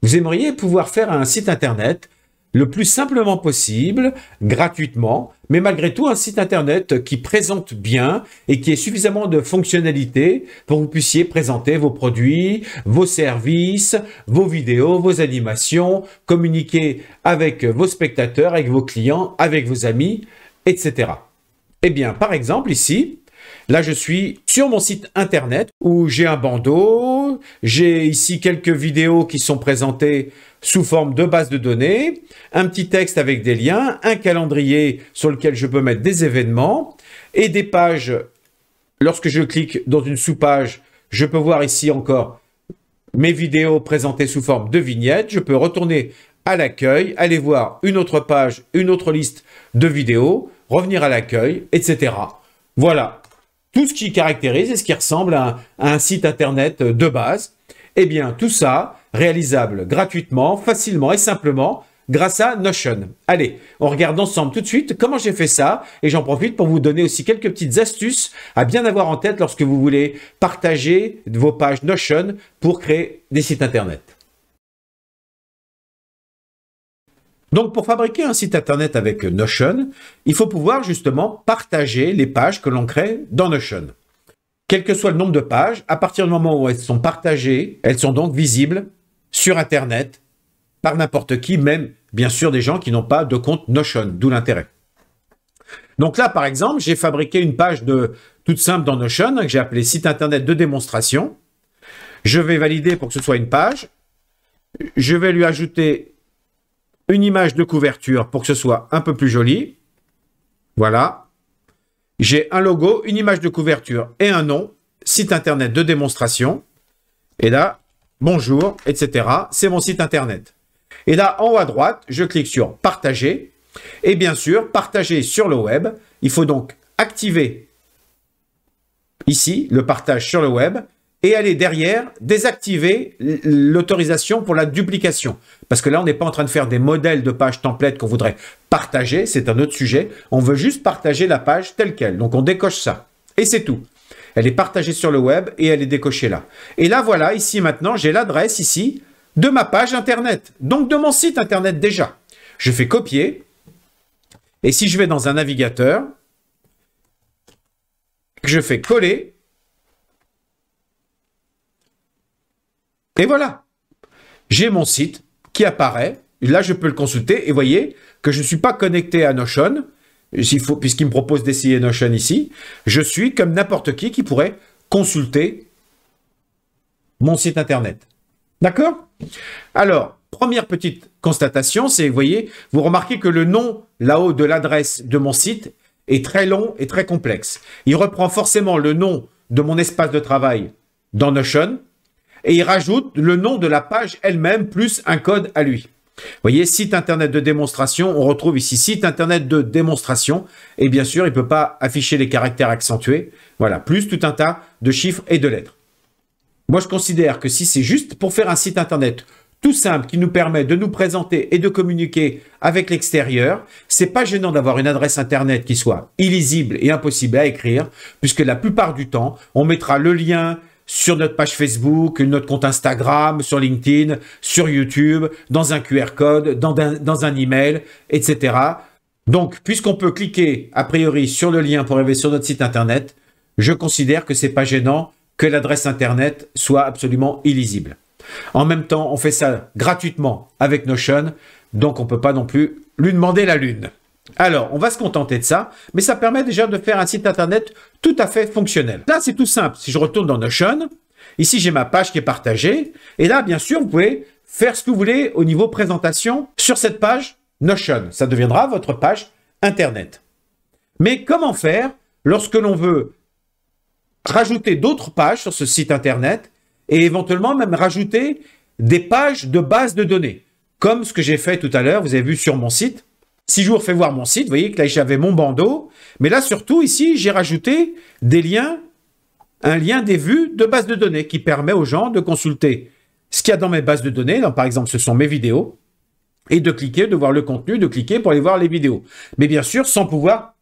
Vous aimeriez pouvoir faire un site internet le plus simplement possible, gratuitement, mais malgré tout un site internet qui présente bien et qui ait suffisamment de fonctionnalités pour que vous puissiez présenter vos produits, vos services, vos vidéos, vos animations, communiquer avec vos spectateurs, avec vos clients, avec vos amis, etc. Eh bien, par exemple, ici, là, je suis sur mon site internet où j'ai un bandeau, j'ai ici quelques vidéos qui sont présentées sous forme de base de données, un petit texte avec des liens, un calendrier sur lequel je peux mettre des événements et des pages. Lorsque je clique dans une sous-page, je peux voir ici encore mes vidéos présentées sous forme de vignettes. Je peux retourner à l'accueil, aller voir une autre page, une autre liste de vidéos, revenir à l'accueil, etc. Voilà. Tout ce qui caractérise et ce qui ressemble à un site internet de base, eh bien tout ça réalisable gratuitement, facilement et simplement grâce à Notion. Allez, on regarde ensemble tout de suite comment j'ai fait ça et j'en profite pour vous donner aussi quelques petites astuces à bien avoir en tête lorsque vous voulez partager vos pages Notion pour créer des sites internet. Donc, pour fabriquer un site internet avec Notion, il faut pouvoir justement partager les pages que l'on crée dans Notion. Quel que soit le nombre de pages, à partir du moment où elles sont partagées, elles sont donc visibles sur Internet par n'importe qui, même bien sûr des gens qui n'ont pas de compte Notion, d'où l'intérêt. Donc là, par exemple, j'ai fabriqué une page toute simple dans Notion que j'ai appelée site internet de démonstration. Je vais valider pour que ce soit une page. Je vais lui ajouter une image de couverture pour que ce soit un peu plus joli. Voilà. J'ai un logo, une image de couverture et un nom, site internet de démonstration. Et là, bonjour, etc. C'est mon site internet. Et là, en haut à droite, je clique sur partager. Et bien sûr, partager sur le web. Il faut donc activer ici le partage sur le web et aller derrière, désactiver l'autorisation pour la duplication. Parce que là, on n'est pas en train de faire des modèles de pages templates qu'on voudrait partager, c'est un autre sujet. On veut juste partager la page telle qu'elle. Donc, on décoche ça. Et c'est tout. Elle est partagée sur le web et elle est décochée là. Et là, voilà, ici maintenant, j'ai l'adresse ici de ma page Internet. Donc, de mon site Internet déjà. Je fais copier. Et si je vais dans un navigateur, je fais coller. Et voilà, j'ai mon site qui apparaît. Là, je peux le consulter et voyez que je ne suis pas connecté à Notion, puisqu'il me propose d'essayer Notion ici. Je suis comme n'importe qui pourrait consulter mon site Internet. D'accord? Alors, première petite constatation, c'est, vous voyez, vous remarquez que le nom là-haut de l'adresse de mon site est très long et très complexe. Il reprend forcément le nom de mon espace de travail dans Notion, et il rajoute le nom de la page elle-même plus un code à lui. Vous voyez, site internet de démonstration, on retrouve ici site internet de démonstration. Et bien sûr, il ne peut pas afficher les caractères accentués. Voilà, plus tout un tas de chiffres et de lettres. Moi, je considère que si c'est juste pour faire un site internet tout simple qui nous permet de nous présenter et de communiquer avec l'extérieur, c'est pas gênant d'avoir une adresse internet qui soit illisible et impossible à écrire, puisque la plupart du temps, on mettra le lien sur notre page Facebook, notre compte Instagram, sur LinkedIn, sur YouTube, dans un QR code, dans un email, etc. Donc, puisqu'on peut cliquer a priori sur le lien pour arriver sur notre site internet, je considère que c'est pas gênant que l'adresse internet soit absolument illisible. En même temps, on fait ça gratuitement avec Notion, donc on ne peut pas non plus lui demander la lune. Alors, on va se contenter de ça, mais ça permet déjà de faire un site internet tout à fait fonctionnel. Là, c'est tout simple. Si je retourne dans Notion, ici, j'ai ma page qui est partagée. Et là, bien sûr, vous pouvez faire ce que vous voulez au niveau présentation sur cette page Notion. Ça deviendra votre page internet. Mais comment faire lorsque l'on veut rajouter d'autres pages sur ce site internet et éventuellement même rajouter des pages de base de données, comme ce que j'ai fait tout à l'heure, vous avez vu sur mon site. Si je vous refais voir mon site, vous voyez que là, j'avais mon bandeau, mais là, surtout, ici, j'ai rajouté des liens, un lien des vues de base de données qui permet aux gens de consulter ce qu'il y a dans mes bases de données. Donc, par exemple, ce sont mes vidéos, et de cliquer, de voir le contenu, de cliquer pour aller voir les vidéos. Mais bien sûr, sans pouvoir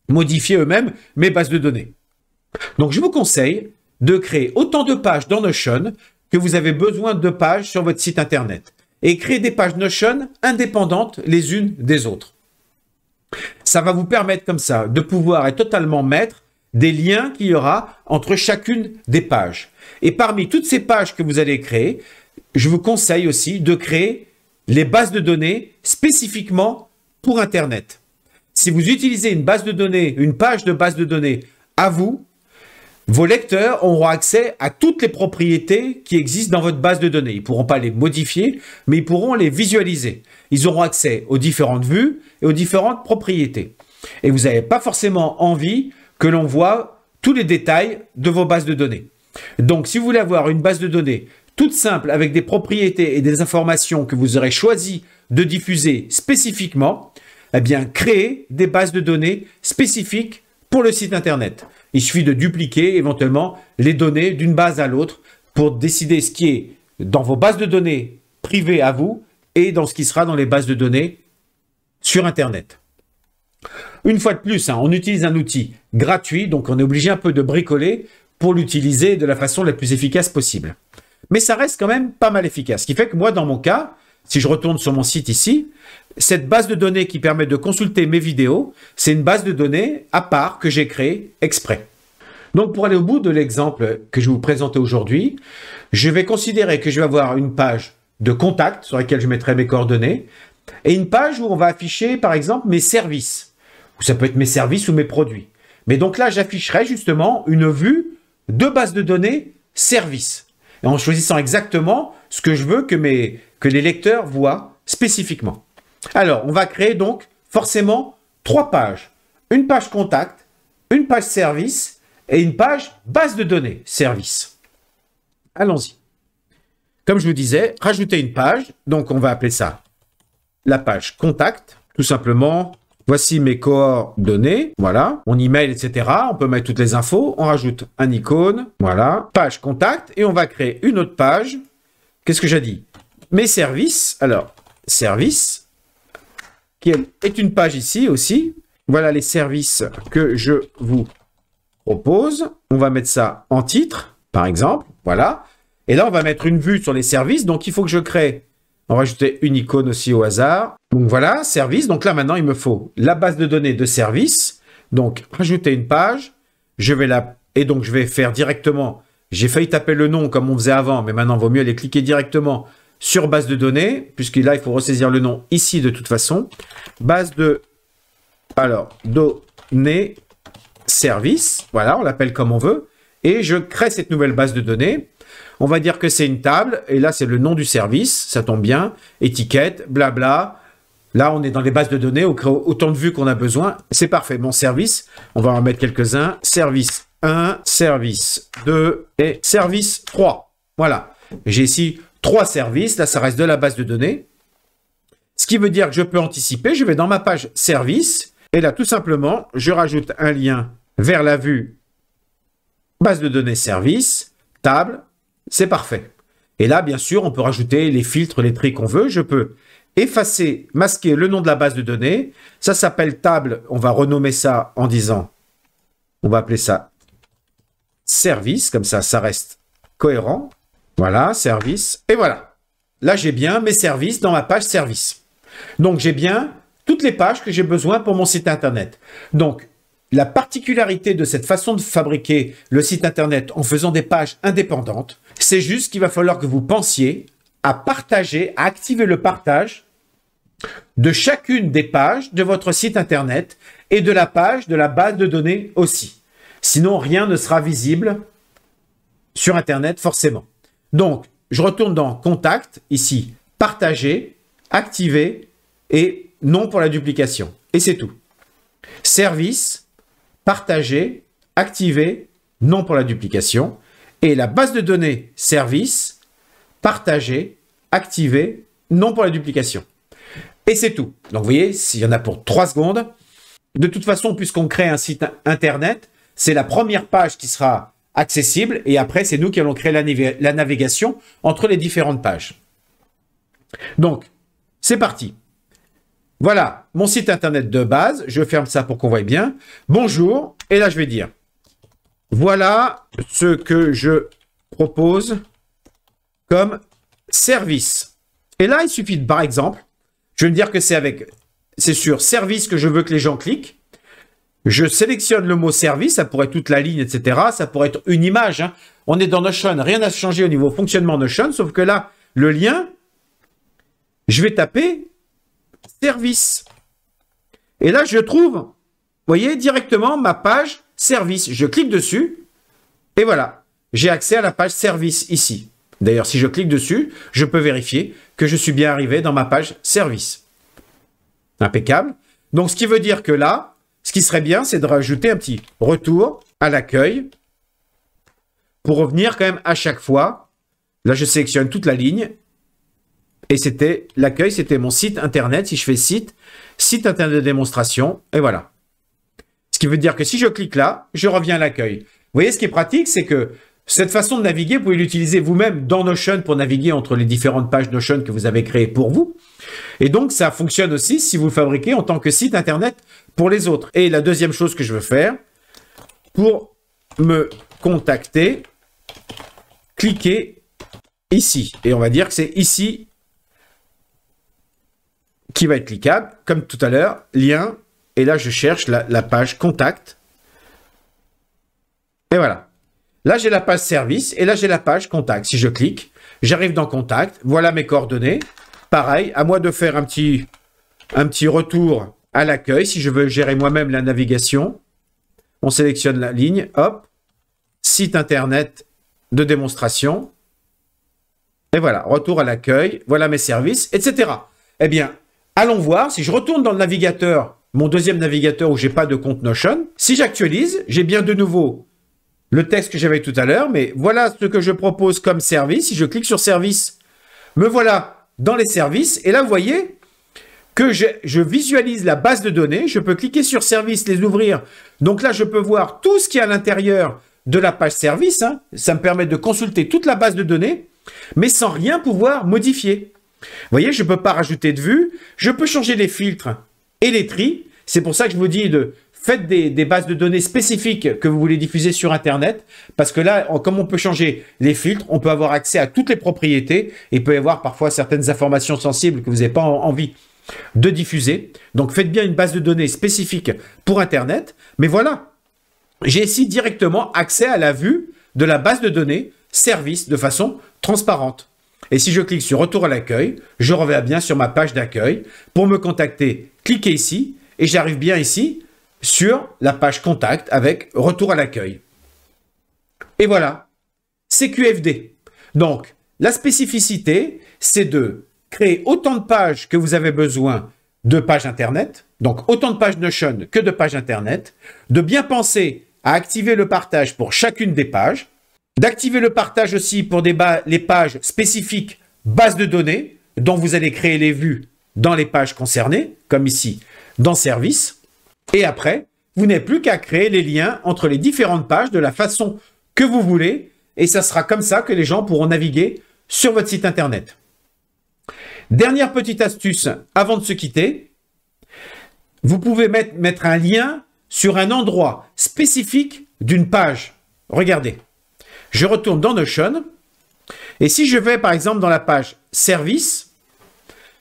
modifier eux-mêmes mes bases de données. Donc, je vous conseille de créer autant de pages dans Notion que vous avez besoin de pages sur votre site internet. et créer des pages Notion indépendantes les unes des autres. Ça va vous permettre comme ça de pouvoir être totalement maître des liens qu'il y aura entre chacune des pages. Et parmi toutes ces pages que vous allez créer, je vous conseille aussi de créer les bases de données spécifiquement pour Internet. Si vous utilisez une base de données, une page de base de données à vous, vos lecteurs auront accès à toutes les propriétés qui existent dans votre base de données. Ils ne pourront pas les modifier, mais ils pourront les visualiser. Ils auront accès aux différentes vues et aux différentes propriétés. Et vous n'avez pas forcément envie que l'on voit tous les détails de vos bases de données. Donc, si vous voulez avoir une base de données toute simple avec des propriétés et des informations que vous aurez choisi de diffuser spécifiquement, eh bien, créez des bases de données spécifiques pour le site Internet. Il suffit de dupliquer éventuellement les données d'une base à l'autre pour décider ce qui est dans vos bases de données privées à vous et dans ce qui sera dans les bases de données sur Internet. Une fois de plus, on utilise un outil gratuit, donc on est obligé un peu de bricoler pour l'utiliser de la façon la plus efficace possible. Mais ça reste quand même pas mal efficace. Ce qui fait que moi, dans mon cas, si je retourne sur mon site ici, cette base de données qui permet de consulter mes vidéos, c'est une base de données à part que j'ai créée exprès. Donc, pour aller au bout de l'exemple que je vais vous présenter aujourd'hui, je vais considérer que je vais avoir une page de contact sur laquelle je mettrai mes coordonnées et une page où on va afficher, par exemple, mes services. Ou ça peut être mes services ou mes produits. Mais donc là, j'afficherai justement une vue de base de données services. Et en choisissant exactement ce que je veux que les lecteurs voient spécifiquement. Alors, on va créer donc forcément 3 pages. Une page contact, une page service et une page base de données service. Allons-y. Comme je vous disais, rajouter une page. Donc, on va appeler ça la page contact. Tout simplement, voici mes coordonnées. Voilà, mon email, etc. On peut mettre toutes les infos. On rajoute un icône. Voilà, page contact. Et on va créer une autre page. Qu'est-ce que j'ai dit? Mes services. Alors, services, qui est une page ici aussi. Voilà les services que je vous propose. On va mettre ça en titre, par exemple. Voilà. Et là, on va mettre une vue sur les services. Donc, il faut que je crée. On va rajouter une icône aussi au hasard. Donc, voilà, service. Donc là, maintenant, il me faut la base de données de service. Donc, rajouter une page. Et donc, je vais faire directement. J'ai failli taper le nom comme on faisait avant, mais maintenant, il vaut mieux aller cliquer directement sur base de données, puisque là, il faut ressaisir le nom ici de toute façon. Base de... Alors, données, service. Voilà, on l'appelle comme on veut. Et je crée cette nouvelle base de données. On va dire que c'est une table. Et là, c'est le nom du service. Ça tombe bien. Étiquette, blabla. Là, on est dans les bases de données. On crée autant de vues qu'on a besoin. C'est parfait. Mon service, on va en mettre quelques-uns. Service 1, service 2 et service 3. Voilà. J'ai ici 3 services. Là, ça reste de la base de données. Ce qui veut dire que je peux anticiper. Je vais dans ma page service. Et là, tout simplement, je rajoute un lien vers la vue base de données service, table. C'est parfait. Et là, bien sûr, on peut rajouter les filtres, les tri qu'on veut. Je peux effacer, masquer le nom de la base de données. Ça s'appelle table. On va renommer ça en disant, on va appeler ça service. Comme ça, ça reste cohérent. Voilà, service. Et voilà. Là, j'ai bien mes services dans ma page service. Donc, j'ai bien toutes les pages que j'ai besoin pour mon site Internet. Donc, la particularité de cette façon de fabriquer le site Internet en faisant des pages indépendantes, c'est juste qu'il va falloir que vous pensiez à partager, à activer le partage de chacune des pages de votre site Internet et de la page de la base de données aussi. Sinon, rien ne sera visible sur Internet forcément. Donc, je retourne dans Contact, ici, Partager, Activer et Non pour la duplication. Et c'est tout. Service, Partager, Activer, Non pour la duplication. Et la base de données Service, Partager, Activer, Non pour la duplication. Et c'est tout. Donc, vous voyez, s'il y en a pour 3 secondes. De toute façon, puisqu'on crée un site Internet, c'est la première page qui sera accessible. Et après, c'est nous qui allons créer la navigation entre les différentes pages. Donc, c'est parti. Voilà, mon site Internet de base. Je ferme ça pour qu'on voie bien. Bonjour. Et là, je vais dire, voilà ce que je propose comme service. Et là, il suffit, par exemple, je vais me dire que c'est sur service que je veux que les gens cliquent. Je sélectionne le mot service, ça pourrait être toute la ligne, etc. Ça pourrait être une image. Hein. On est dans Notion, rien n'a changé au niveau fonctionnement Notion, sauf que là, le lien, je vais taper service. Et là, je trouve, vous voyez, directement ma page service. Je clique dessus et voilà, j'ai accès à la page service ici. D'ailleurs, si je clique dessus, je peux vérifier que je suis bien arrivé dans ma page service. Impeccable. Donc, ce qui veut dire que là, ce qui serait bien, c'est de rajouter un petit retour à l'accueil pour revenir quand même à chaque fois. Là, je sélectionne toute la ligne. Et c'était l'accueil, c'était mon site internet. Si je fais site internet de démonstration, et voilà. Ce qui veut dire que si je clique là, je reviens à l'accueil. Vous voyez, ce qui est pratique, c'est que cette façon de naviguer, vous pouvez l'utiliser vous-même dans Notion pour naviguer entre les différentes pages Notion que vous avez créées pour vous. Et donc, ça fonctionne aussi si vous le fabriquez en tant que site internet pour les autres. Et la deuxième chose que je veux faire, pour me contacter, cliquez ici. Et on va dire que c'est ici qui va être cliquable, comme tout à l'heure, lien. Et là, je cherche la page contact. Et voilà. Là, j'ai la page service et là, j'ai la page contact. Si je clique, j'arrive dans contact. Voilà mes coordonnées. Pareil, à moi de faire un petit retour à l'accueil. Si je veux gérer moi-même la navigation, on sélectionne la ligne. Hop, site internet de démonstration. Et voilà, retour à l'accueil. Voilà mes services, etc. Eh bien, allons voir. Si je retourne dans le navigateur, mon deuxième navigateur où j'ai pas de compte Notion, si j'actualise, j'ai bien de nouveau le texte que j'avais tout à l'heure, mais voilà ce que je propose comme service. Si je clique sur service, me voilà dans les services. Et là, vous voyez que je visualise la base de données. Je peux cliquer sur service, les ouvrir. Donc là, je peux voir tout ce qui est à l'intérieur de la page service. Hein. Ça me permet de consulter toute la base de données, mais sans rien pouvoir modifier. Vous voyez, je ne peux pas rajouter de vue. Je peux changer les filtres et les tris. C'est pour ça que je vous dis faites des bases de données spécifiques que vous voulez diffuser sur Internet, parce que là, comme on peut changer les filtres, on peut avoir accès à toutes les propriétés, et il peut y avoir parfois certaines informations sensibles que vous n'avez pas envie de diffuser. Donc, faites bien une base de données spécifique pour Internet. Mais voilà, j'ai ici directement accès à la vue de la base de données service de façon transparente. Et si je clique sur retour à l'accueil, je reviens bien sur ma page d'accueil. Pour me contacter, cliquez ici, et j'arrive bien ici sur la page contact avec retour à l'accueil. Et voilà, c'est QFD. Donc, la spécificité, c'est de créer autant de pages que vous avez besoin de pages Internet, donc autant de pages Notion que de pages Internet, de bien penser à activer le partage pour chacune des pages, d'activer le partage aussi pour les pages spécifiques bases de données, dont vous allez créer les vues dans les pages concernées, comme ici, dans Service. Et après, vous n'avez plus qu'à créer les liens entre les différentes pages de la façon que vous voulez. Et ça sera comme ça que les gens pourront naviguer sur votre site Internet. Dernière petite astuce avant de se quitter. Vous pouvez mettre un lien sur un endroit spécifique d'une page. Regardez. Je retourne dans Notion. Et si je vais par exemple dans la page Service,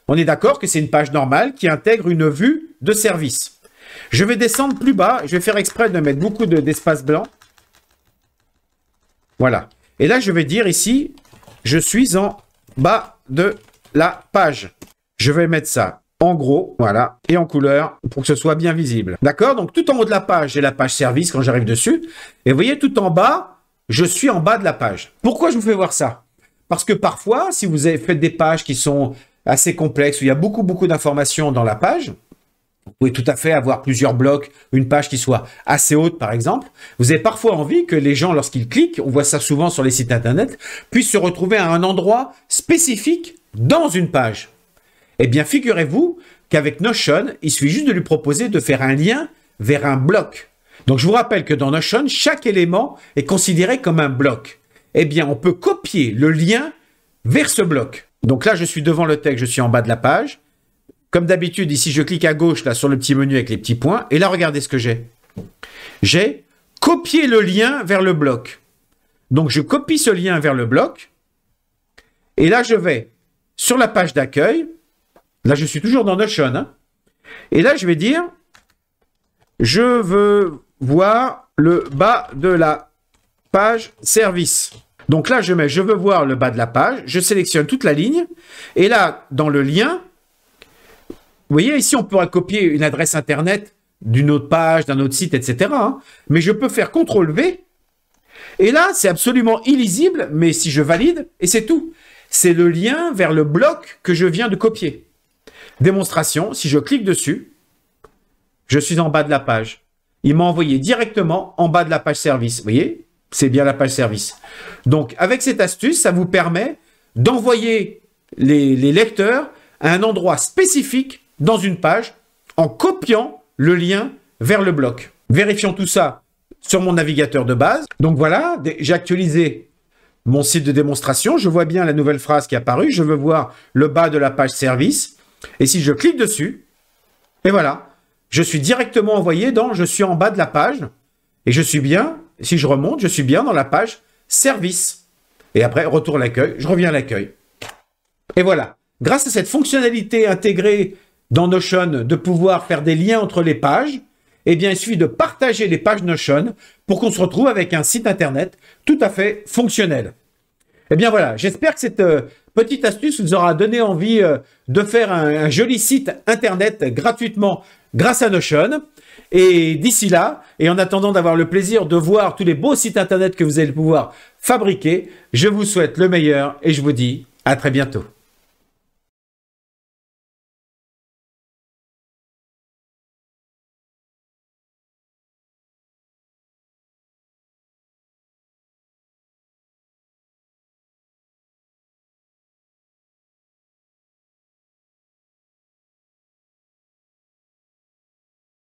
on est d'accord que c'est une page normale qui intègre une vue de service. Je vais descendre plus bas. Je vais faire exprès de mettre beaucoup d'espace blanc. Voilà. Et là, je vais dire ici, je suis en bas de la page. Je vais mettre ça en gros, voilà, et en couleur pour que ce soit bien visible. D'accord? Donc, tout en haut de la page, j'ai la page service quand j'arrive dessus. Et vous voyez, tout en bas, je suis en bas de la page. Pourquoi je vous fais voir ça? Parce que parfois, si vous avez fait des pages qui sont assez complexes, où il y a beaucoup d'informations dans la page, vous pouvez tout à fait avoir plusieurs blocs, une page qui soit assez haute par exemple. Vous avez parfois envie que les gens, lorsqu'ils cliquent, on voit ça souvent sur les sites internet, puissent se retrouver à un endroit spécifique dans une page. Eh bien, figurez-vous qu'avec Notion, il suffit juste de lui proposer de faire un lien vers un bloc. Donc, je vous rappelle que dans Notion, chaque élément est considéré comme un bloc. Eh bien, on peut copier le lien vers ce bloc. Donc là, je suis devant le texte, je suis en bas de la page. Comme d'habitude, ici, je clique à gauche là sur le petit menu avec les petits points. Et là, regardez ce que j'ai. J'ai copié le lien vers le bloc. Donc, je copie ce lien vers le bloc. Et là, je vais sur la page d'accueil. Là, je suis toujours dans Notion. Hein, et là, je vais dire, je veux voir le bas de la page service. Donc là, je mets, je veux voir le bas de la page. Je sélectionne toute la ligne. Et là, dans le lien, vous voyez, ici, on pourra copier une adresse Internet d'une autre page, d'un autre site, etc. Hein, mais je peux faire CTRL-V. Et là, c'est absolument illisible, mais si je valide, et c'est tout. C'est le lien vers le bloc que je viens de copier. Démonstration, si je clique dessus, je suis en bas de la page. Il m'a envoyé directement en bas de la page service. Vous voyez, c'est bien la page service. Donc, avec cette astuce, ça vous permet d'envoyer les lecteurs à un endroit spécifique dans une page en copiant le lien vers le bloc. Vérifions tout ça sur mon navigateur de base. Donc voilà, j'ai actualisé mon site de démonstration. Je vois bien la nouvelle phrase qui est apparue. Je veux voir le bas de la page service. Et si je clique dessus, et voilà, je suis directement envoyé dans, je suis en bas de la page. Et je suis bien, si je remonte, je suis bien dans la page service. Et après, retour à l'accueil, je reviens à l'accueil. Et voilà, grâce à cette fonctionnalité intégrée dans Notion de pouvoir faire des liens entre les pages, eh bien, il suffit de partager les pages Notion pour qu'on se retrouve avec un site Internet tout à fait fonctionnel. Eh bien, voilà, j'espère que cette petite astuce vous aura donné envie de faire un joli site Internet gratuitement grâce à Notion. Et d'ici là, et en attendant d'avoir le plaisir de voir tous les beaux sites Internet que vous allez pouvoir fabriquer, je vous souhaite le meilleur et je vous dis à très bientôt.